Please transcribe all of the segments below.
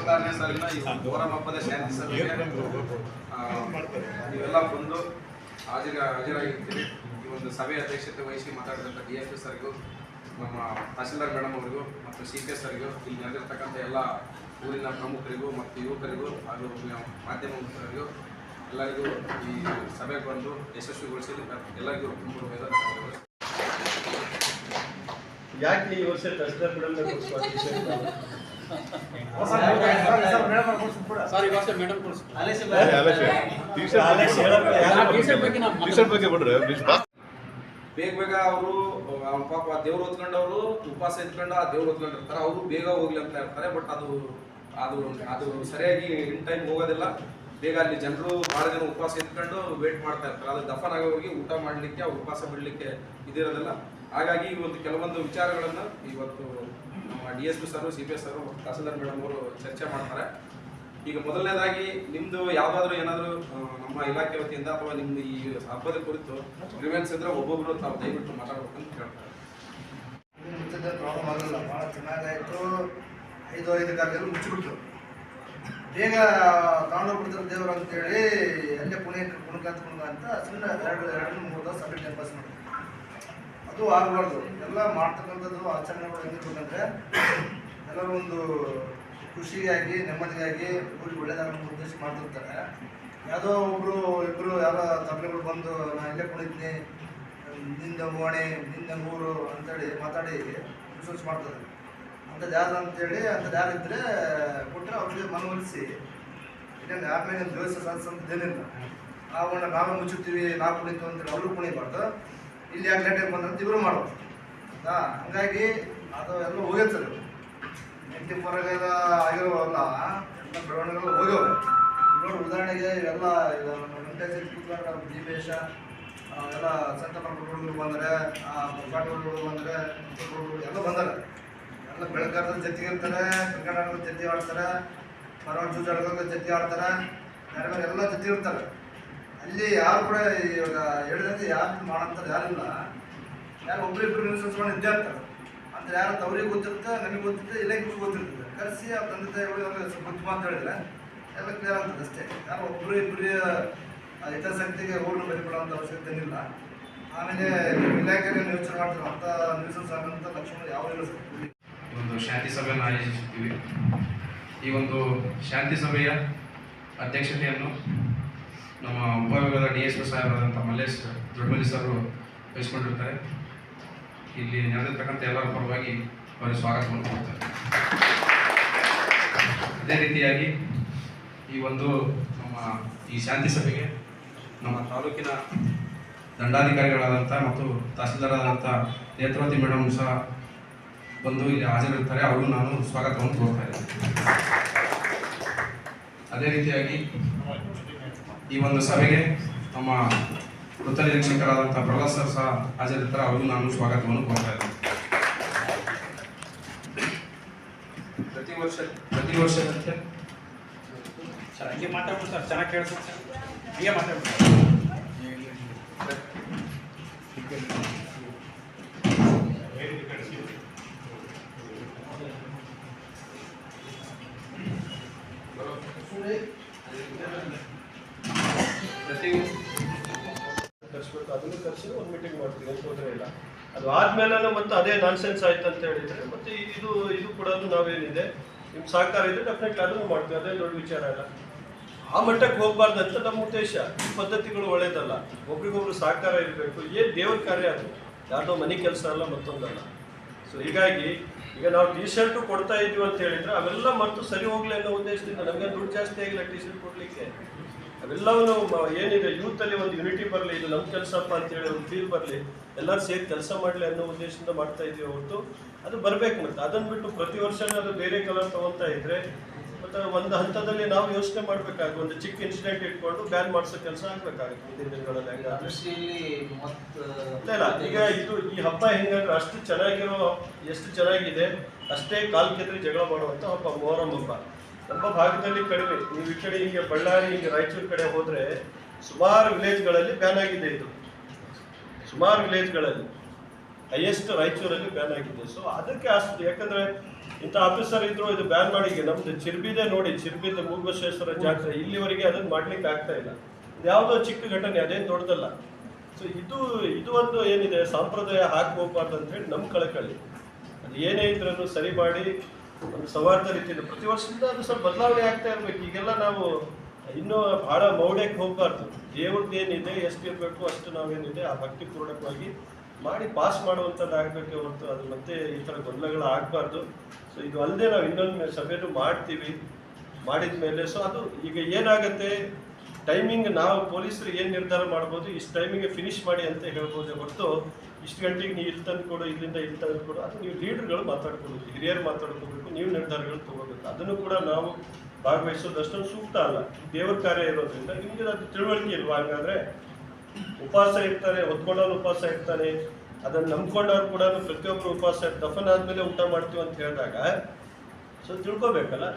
26ನೇ ಸಾಲಿನ ಈ ಮೊಹರಂ ಹಬ್ಬದ ಶಾಂತಿ ಸಭೆಗೆ ನೀವೆಲ್ಲ ಬಂದು ಹಾಜರಾಗಿರ್ತೀರಿ. ಈ ಒಂದು ಸಭೆಯ ಅಧ್ಯಕ್ಷತೆ ವಹಿಸಿ ಮಾತಾಡಿದಂಥ DSP ಸರ್ಗೂ, ನಮ್ಮ ತಹಸೀಲ್ದಾರ್ ಮೇಡಮ್ ಅವರಿಗೂ ಮತ್ತು CP ಸರ್ಗೂ, ಇಲ್ಲಿ ನಡೆದಿರ್ತಕ್ಕಂಥ ಎಲ್ಲ ಊರಿನ ಪ್ರಮುಖರಿಗೂ ಮತ್ತು ಯುವಕರಿಗೂ ಹಾಗೂ ಮಾಧ್ಯಮ ಮಿತ್ರರಿಗೂ ಎಲ್ಲರಿಗೂ ಈ ಸಭೆಗೆ ಬಂದು ಯಶಸ್ವಿಗೊಳಿಸಿದ ಎಲ್ಲರಿಗೂ ತುಂಬ ಧನ್ಯವಾದಗಳು. ಯಾಕೆ ಈ ವರ್ಷ ತಹಸೀಲ್ದಾರ್ ಮೇಡಮ್ ಬೇಗ ಅವರು ಪಾಪ ದೇವ್ರು ಹೊತ್ಕೊಂಡವರು ಉಪವಾಸ ಇಟ್ಕೊಂಡು ಆ ದೇವ್ರು ಹೊತ್ಕೊಂಡಿರ್ತಾರೆ. ಅವರು ಬೇಗ ಹೋಗ್ಲಿ ಅಂತ ಇರ್ತಾರೆ. ಬಟ್ ಅದು ಸರಿಯಾಗಿ ಇನ್ ಟೈಮ್ ಹೋಗೋದಿಲ್ಲ. ಬೇಗ ಅಲ್ಲಿ ಜನರು ಭಾಳ ಜನ ಉಪವಾಸ ಇಟ್ಕೊಂಡು ವೇಟ್ ಮಾಡ್ತಾ ಇರ್ತಾರೆ. ಅದು ದಫನ್ ಆಗೋಗಿ ಊಟ ಮಾಡಲಿಕ್ಕೆ, ಉಪವಾಸ ಬಿಡಲಿಕ್ಕೆ ಇದಿರೋದಿಲ್ಲ. ಹಾಗಾಗಿ ಒಂದು ಕೆಲವೊಂದು ವಿಚಾರಗಳನ್ನು ಇವತ್ತು ನಮ್ಮ DSP sir, CP sir, tahsildar madam ಅವರು ಚರ್ಚೆ ಮಾಡ್ತಾರೆ. ಈಗ ಮೊದಲನೇದಾಗಿ ನಿಮ್ಮದು ಯಾವುದಾದ್ರೂ ಏನಾದರೂ ನಮ್ಮ ಇಲಾಖೆ ವತಿಯಿಂದ ಅಥವಾ ನಿಮ್ಮ ಈ ಹಬ್ಬದ ಕುರಿತು ಗ್ರೀವೆನ್ಸ್ ಇದ್ರೆ ಒಬ್ಬೊಬ್ಬರು ತಾವು ದಯವಿಟ್ಟು ಮಾತಾಡ್ಬೇಕಂತ ಕೇಳ್ತಾರೆ. ಪ್ರಾಬ್ಲಮ್ ಆಗಲ್ಲ, ಭಾಳ ಚೆನ್ನಾಗಾಯಿತು. 5 ಕಾಲದಲ್ಲಿ ಮುಚ್ಚಿಬಿಟ್ರು. ಬೇಗ ತಗೊಂಡೋಗ್ಬಿಡ್ತಾರೆ ದೇವರು ಅಂತೇಳಿ ಅಲ್ಲೇ ಕುಣಕಂತ ಸುಮ್ಮನೆ 2-3 ದಿವಸ ಅಲ್ಲಿ ಟೈಮ್ ಪಾಸ್ ಮಾಡಿದ್ರು. ಅದು ಆಗಬಾರ್ದು. ಎಲ್ಲ ಮಾಡ್ತಕ್ಕಂಥದ್ದು ಆಚರಣೆಗಳು ಹೆಂಗಿರ್ಬೇಕಂದ್ರೆ ಎಲ್ಲರೂ ಒಂದು ಖುಷಿಯಾಗಿ, ನೆಮ್ಮದಿಯಾಗಿ, ಊರಿಗೆ ಒಳ್ಳೆಯದಾಗೋ ಉದ್ದೇಶ ಮಾಡ್ತಿರ್ತಾರೆ. ಯಾವುದೋ ಇಬ್ಬರು ಯಾರೋ ತಪ್ಪಲೆಗಳು ಬಂದು ನಾನು ಇಲ್ಲೇ ಕುಣಿತೀನಿ, ನಿಂದ ಓಣೆ, ನಿಂದ ಊರು ಅಂತೇಳಿ ಮಾತಾಡಿ ವಿಶ್ವಾಸ ಮಾಡ್ತಾರೆ. ಅಂಥದ್ದು ಯಾರು ಅಂತೇಳಿ ಯಾರಿದ್ದರೆ ಕೊಟ್ಟರೆ ಅವ್ರಿಗೆ ಮನವೊಲಿಸಿ, ಯಾಕಂದ್ರೆ ಯಾರ ಮೇಲೆ ದ್ವೇಷ ಸಾಧಿಸೋಂಥದ್ದೇನಿಲ್ಲ. ನಾವು ಮುಚ್ಚುತ್ತೀವಿ, ನಾವು ಕುಣಿತೀವಿ ಅಂತೇಳಿ ಅವರು ಕುಣಿಬಾರ್ದು. ಇಲ್ಲಿ ಯಾಕೆ ಲೇಟಾಗಿ ಬಂದಂತ ಇವರು ಮಾಡ್ಬೋದು. ಹಂಗಾಗಿ ಅದು ಎಲ್ಲ ಹೋಗಿರ್ತದೆ. 94 ಆಗಿರೋವಲ್ಲ, ಎಲ್ಲ ಬೆಳವಣಿಗೆಗಳು ಹೋಗ್ಯವೆ. ನೋಡಿ, ಉದಾಹರಣೆಗೆ ಇವೆಲ್ಲ ದೀಪೇಶ ಎಲ್ಲ ಸಂತ ಹುಡುಗರು ಬಂದರೆ, ಪಾಟಗಳು ಬಂದರೆ, ಎಲ್ಲ ಬಂದರೆ ಎಲ್ಲ ಬೆಳಗಾರದ ಜೊತೆಗೆ ಇರ್ತಾರೆ. ಕ್ರಿಕೆಟ್ ಆಡೋದ್ರ ಜೊತೆ ಆಡ್ತಾರೆ, ಮರವಾಡ ಜೂಜಾಡೋದ್ರ ಜೊತೆ ಆಡ್ತಾರೆ, ಬೇರೆ ಎಲ್ಲ ಜೊತೆ ಇರ್ತಾರೆ. ಅಲ್ಲಿ ಯಾರು ಕೂಡ ಇವಾಗ ಹೇಳಿದಂತೆ ಯಾರು ಮಾಡೋಂಥದ್ದು ಯಾರಿಲ್ಲ. ಯಾರು ಒಬ್ಬರಿಬ್ಬರು ನಿಲ್ಸ್ಕೊಂಡು ಇದ್ದೇ ಇರ್ತಾರೆ. ಅಂದರೆ ಯಾರು ಅವ್ರಿಗೆ ಗೊತ್ತಿರುತ್ತೆ, ನಮಗೆ ಗೊತ್ತಿರುತ್ತೆ, ಇಲಾಖೆಗೂ ಗೊತ್ತಿರ್ತದೆ. ಕರೆಸಿ ಆ ತಂದೆ ತಾಯಿಗಳು ಸ್ವಲ್ಪ ಗೊತ್ತು ಅಂತ ಹೇಳಿದ್ರೆ ಎಲ್ಲ ಕ್ಲಿಯರ್ ಆಗ್ತದೆ ಅಷ್ಟೇ. ಯಾರು ಒಬ್ಬರು ಇಬ್ಬರು ಹಿತಾಸಕ್ತಿಗೆ ಹೋಗಿ ಬರಿಬಿಡೋಂಥ ಅವಶ್ಯಕತೆ ಏನಿಲ್ಲ. ಆಮೇಲೆ ಇಲಾಖೆಗೆ ಯೋಚನೆ ಮಾಡ್ತಾರೆ ಅಂಥ ನ್ಯೂಸನ್ಸ್ ಆಗೋಂಥ ಲಕ್ಷಣಗಳು ಯಾವ ಇಲ್ಲ ಸರ್. ಈ ಒಂದು ಶಾಂತಿ ಸಭೆಯನ್ನು ಆಯೋಜಿಸುತ್ತೀವಿ. ಈ ಒಂದು ಶಾಂತಿ ಸಭೆಯ ಅಧ್ಯಕ್ಷತೆಯನ್ನು ನಮ್ಮ ಉಪವಿಭಾಗದ DSP ಸಾಹೇಬರಾದಂಥ ಮಲ್ಲೇಶ್ ದೊಡ್ಡಮಲ್ಲಿ ಸರ್ ವಹಿಸ್ಕೊಂಡಿರ್ತಾರೆ. ಇಲ್ಲಿ ನಡೆದಿರ್ತಕ್ಕಂಥ ಎಲ್ಲರ ಪರವಾಗಿ ಅವರಿಗೆ ಸ್ವಾಗತವನ್ನು ಕೊಡ್ತಾರೆ. ಅದೇ ರೀತಿಯಾಗಿ ಈ ಒಂದು ನಮ್ಮ ಈ ಶಾಂತಿ ಸಭೆಗೆ ನಮ್ಮ ತಾಲೂಕಿನ ದಂಡಾಧಿಕಾರಿಗಳಾದಂಥ ಮತ್ತು ತಹಸೀಲ್ದಾರಾದಂಥ ನೇತ್ರಾವತಿ ಮೇಡಮ್ ಸಹ ಬಂದು ಇಲ್ಲಿ ಹಾಜರಿರ್ತಾರೆ. ಅವರು ನಾನು ಸ್ವಾಗತವನ್ನು ಕೋರ್ತಾ ಇದ್ದೀನಿ. ಅದೇ ರೀತಿಯಾಗಿ ಈ ಒಂದು ಸಭೆಗೆ ನಮ್ಮ ವೃತ್ತ ನಿರೀಕ್ಷಕರಾದಂಥ ಪ್ರಹ್ಲಾದ್ ಸರ್ ಸಹ ಹಾಜರಿರ್ತಾರೆ. ಅವರು ನಾನು ಸ್ವಾಗತವನ್ನು ಕೋರ್ತಾ ಇದ್ದೀನಿ. ಪ್ರತಿ ವರ್ಷದಂತೆ ಹಂಗೆ ಮಾತಾಡ್ಬಿಟ್ಟು ಸರ್, ಚೆನ್ನಾಗಿ ಕೇಳಿಸ್ತಾರೆ ಸರ್, ಹೀಗೆ ಮಾತಾಡ್ಬಿಟ್ಟು. ಕರೆಸ್ಬೇಕು, ಅದನ್ನು ಕರೆಸಿ ಒಂದು ಮೀಟಿಂಗ್ ಮಾಡ್ತೀವಿ, ಏನು ತೊಂದರೆ ಇಲ್ಲ. ಅದು ಆದಮೇಲೆ ಮತ್ತೆ ಅದೇ ನಾನ್ಸೆನ್ಸ್ ಆಯ್ತು ಅಂತ ಹೇಳಿದರೆ ಮತ್ತೆ ಇದು ಕೂಡ ನಾವೇನಿದೆ ನಿಮ್ಮ ಸಹಕಾರ ಇದ್ದರೆ ಡೆಫಿನೆಟ್ಲಿ ಅದನ್ನು ಮಾಡ್ತೀವಿ. ಅದೇ ದೊಡ್ಡ ವಿಚಾರ ಇಲ್ಲ. ಆ ಮಟ್ಟಕ್ಕೆ ಹೋಗಬಾರ್ದು ಅಂತ ನಮ್ಮ ಉದ್ದೇಶ. ಈ ಪದ್ಧತಿಗಳು ಒಳ್ಳೇದಲ್ಲ. ಒಬ್ರಿಗೊಬ್ರು ಸಹಕಾರ ಇರಬೇಕು. ಏನು ದೇವ್ರ ಕಾರ್ಯ ಅದು, ಯಾವುದೋ ಮನೆ ಕೆಲಸ ಅಲ್ಲ, ಮತ್ತೊಂದಲ್ಲ. ಸೊ ಹೀಗಾಗಿ ಈಗ ನಾವು T-ಶರ್ಟು ಕೊಡ್ತಾ ಇದ್ದೀವಿ ಅಂತ ಹೇಳಿದರೆ ಅವೆಲ್ಲ ಮತ್ತು ಸರಿ ಹೋಗಲಿ ಅನ್ನೋ ಉದ್ದೇಶದಿಂದ. ನಮಗೆ ದುಡ್ಡು ಜಾಸ್ತಿ ಆಗಿಲ್ಲ T-ಶರ್ಟ್ ಕೊಡಲಿಕ್ಕೆ. ಅವೆಲ್ಲವೂ ಏನಿದೆ ಯೂತಲ್ಲಿ ಒಂದು ಯೂನಿಟಿ ಬರಲಿ, ಇದು ನಮ್ಮ ಕೆಲಸಪ್ಪ ಅಂತೇಳಿ ಒಂದು ಫೀಲ್ ಬರಲಿ, ಎಲ್ಲರೂ ಸೇರಿ ಕೆಲಸ ಮಾಡಲಿ ಅನ್ನೋ ಉದ್ದೇಶದಿಂದ ಮಾಡ್ತಾ ಇದ್ದೀವಿ ಹೊರತು ಅದು ಬರಬೇಕು. ಮತ್ತು ಅದನ್ನು ಬಿಟ್ಟು ಪ್ರತಿ ವರ್ಷವೂ ಅದು ಬೇರೆ ಕಲರ್ ತೊಗೊತಾ ಇದ್ದರೆ ಮತ್ತು ಒಂದು ಹಂತದಲ್ಲಿ ನಾವು ಯೋಚನೆ ಮಾಡಬೇಕಾಗುತ್ತೆ. ಒಂದು ಚಿಕ್ಕ ಇನ್ಸಿಡೆಂಟ್ ಇಟ್ಕೊಂಡು ಬ್ಯಾನ್ ಮಾಡಿಸೋ ಕೆಲಸ ಆಗಬೇಕಾಗುತ್ತೆ ಮುಂದಿನ ದಿನಗಳಲ್ಲಿ. ಇಲ್ಲ ಈಗ ಈ ಹಬ್ಬ ಹೆಂಗಂದ್ರೆ ಅಷ್ಟು ಚೆನ್ನಾಗಿರೋ, ಎಷ್ಟು ಚೆನ್ನಾಗಿದೆ ಅಷ್ಟೇ ಕಾಲು ಕೆತ್ತರಿ ಜಗಳ ಮಾಡುವಂಥ ಹಬ್ಬ ಮೊಹರಂ ಹಬ್ಬ. ನಮ್ಮ ಭಾಗದಲ್ಲಿ ಕಡಿಮೆ. ನೀವು ಈ ಕಡೆ ಹಿಂಗೆ ಬಳ್ಳಾರಿ, ಹಿಂಗೆ ರಾಯಚೂರು ಕಡೆ ಹೋದರೆ ಸುಮಾರು ವಿಲೇಜ್ಗಳಲ್ಲಿ ಬ್ಯಾನ್ ಆಗಿದೆ. ಇದು ಸುಮಾರು ವಿಲೇಜ್ಗಳಲ್ಲಿ ಹೈಯೆಸ್ಟ್ ರಾಯಚೂರಲ್ಲಿ ಬ್ಯಾನ್ ಆಗಿದೆ. ಸೊ ಅದಕ್ಕೆ ಅಷ್ಟು, ಯಾಕಂದರೆ ಇಂಥ ಆಫೀಸರ್ ಇದ್ರು ಇದು ಬ್ಯಾನ್ ಮಾಡಿ. ಈಗ ನಮ್ದು ಚಿರ್ಬಿದೆ ನೋಡಿ, ಚಿರ್ಬಿದ ಮೂಗಬಸವೇಶ್ವರ ಜಾತ್ರೆ ಇಲ್ಲಿವರೆಗೆ ಅದನ್ನ ಮಾಡ್ಲಿಕ್ಕೆ ಆಗ್ತಾ ಇಲ್ಲ. ಯಾವುದೋ ಚಿಕ್ಕ ಘಟನೆ, ಅದೇನು ದೊಡ್ಡದಲ್ಲ. ಸೊ ಇದು ಒಂದು ಏನಿದೆ ಸಂಪ್ರದಾಯ ಹಾಕಿ ಹೋಗ್ಬಾರ್ದು ಅಂತ ಹೇಳಿ ನಮ್ಮ ಕಳಕಳಿ. ಅದು ಏನೇ ಇದ್ರೂ ಸರಿ ಮಾಡಿ ಒಂದು ಸೌಹಾರ್ದ ರೀತಿಯಲ್ಲಿ ಪ್ರತಿ ವರ್ಷದಿಂದ ಅದು ಸ್ವಲ್ಪ ಬದಲಾವಣೆ ಆಗ್ತಾ ಇರ್ಬೇಕು. ಈಗೆಲ್ಲ ನಾವು ಇನ್ನೂ ಬಹಳ ಮೌಢ್ಯಕ್ಕೆ ಹೋಗ್ಬಾರ್ದು. ದೇವ್ರದ್ದು ಏನಿದೆ ಎಷ್ಟು ಇರಬೇಕು ಅಷ್ಟು ನಾವೇನಿದೆ ಆ ಭಕ್ತಿ ಪೂರ್ಣಕವಾಗಿ ಮಾಡಿ ಪಾಸ್ ಮಾಡುವಂಥದ್ದು ಆಗಬೇಕೆ ಹೊರತು ಅದು ಮತ್ತೆ ಈ ಥರ ಗೊಂದಲಗಳು ಆಗಬಾರ್ದು. ಸೊ ಇದು ಅಲ್ಲದೆ ನಾವು ಇನ್ನೊಂದು ಸಭೆನೂ ಮಾಡ್ತೀವಿ. ಮಾಡಿದ ಮೇಲೆ ಸೊ ಅದು ಈಗ ಏನಾಗುತ್ತೆ ಟೈಮಿಂಗ್ ನಾವು ಪೊಲೀಸರು ಏನು ನಿರ್ಧಾರ ಮಾಡ್ಬೋದು, ಇಷ್ಟು ಟೈಮಿಗೆ ಫಿನಿಶ್ ಮಾಡಿ ಅಂತ ಹೇಳ್ಬೋದು ಹೊರತು ಇಷ್ಟು ಗಂಟೆಗೆ ನೀವು ಇಲ್ಲಿ ತಂದು ಕೊಡು, ಇಲ್ಲಿಂದ ಇಲ್ಲಿ ತಂದು ಕೊಡು, ಅದು ನೀವು ಲೀಡರ್ಗಳು ಮಾತಾಡ್ಕೋಬೇಕು, ಹಿರಿಯರು ಮಾತಾಡ್ಕೋಬೇಕು, ನೀವು ನಿರ್ಧಾರಗಳು ತೊಗೋಬೇಕು. ಅದನ್ನು ಕೂಡ ನಾವು ಭಾಗವಹಿಸೋದು ಅಷ್ಟೊಂದು ಸೂಕ್ತ ಅಲ್ಲ. ದೇವ್ರ ಕಾರ್ಯ ಇರೋದ್ರಿಂದ ನಿಮಗೆ ಅದು ತಿಳುವಳಿಕೆ ಇಲ್ವಾ? ಹಾಗಾದ್ರೆ ಉಪವಾಸ ಇರ್ತಾರೆ, ಹೊತ್ಕೊಂಡವ್ರು ಉಪವಾಸ ಇರ್ತಾನೆ, ಅದನ್ನು ನಂಬ್ಕೊಂಡವ್ರು ಕೂಡ ಪ್ರತಿಯೊಬ್ಬರು ಉಪವಾಸ ದಫನ್ ಆದಮೇಲೆ ಊಟ ಮಾಡ್ತೀವಿ ಅಂತ ಹೇಳಿದಾಗ ಸೊ ತಿಳ್ಕೊಬೇಕಲ್ಲ.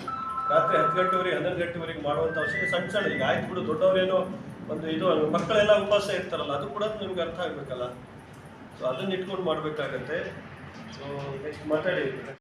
ರಾತ್ರಿ 10 ಗಂಟೆವರೆಗೆ 11 ಗಂಟೆವರೆಗೆ ಮಾಡುವಂಥ ಅವಶ್ಯಕ ಸಣ್ಣ ಸಣ್ಣ ಈಗ ಆಯ್ತು ಬಿಡು, ದೊಡ್ಡವರೇನೋ ಒಂದು ಇದು ಮಕ್ಕಳೆಲ್ಲ ಉಪವಾಸ ಇರ್ತಾರಲ್ಲ, ಅದು ಕೂಡ ನಿಮ್ಗೆ ಅರ್ಥ ಆಗಬೇಕಲ್ಲ. ಸೊ ಅದನ್ನ ಇಟ್ಕೊಂಡು ಮಾಡಬೇಕಾಗತ್ತೆ. ಸೊ ನೆಕ್ಸ್ಟ್ ಮಾತಾಡಿ.